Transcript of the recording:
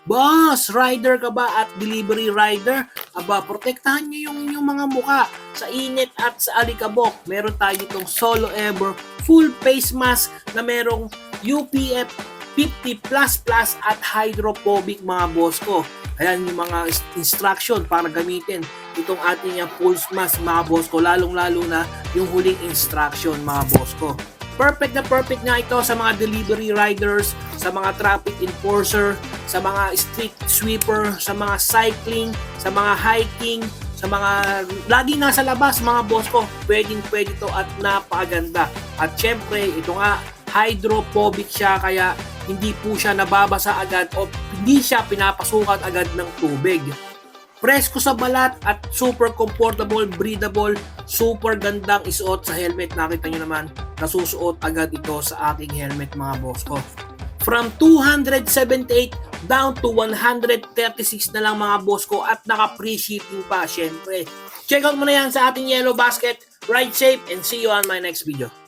Boss, rider ka ba at delivery rider? Aba, protektahan nyo yung inyong mga muka sa init at sa alikabok. Meron tayo itong Solo Ever full face mask na merong UPF 50++ at hydrophobic mga boss ko. Ayan yung mga instruction para gamitin itong ating full mask mga boss ko, lalong-lalo na yung huling instruction mga boss ko. Perfect na perfect nga ito sa mga delivery riders, sa mga traffic enforcer, sa mga street sweeper, sa mga cycling, sa mga hiking, sa mga laging nasa labas mga boss ko. Pwedeng pwede to at napakaganda. At syempre, ito nga, hydrophobic siya kaya hindi po siya nababasa agad o hindi siya pinapasukan agad ng tubig. Presko sa balat at super comfortable, breathable, super gandang isuot sa helmet. Nakita nyo naman, nasusuot agad ito sa aking helmet mga boss ko. From 278 down to 136 na lang mga boss ko at naka-free shipping pa syempre. Check out mo na yan sa ating Yellow Basket. Ride safe and see you on my next video.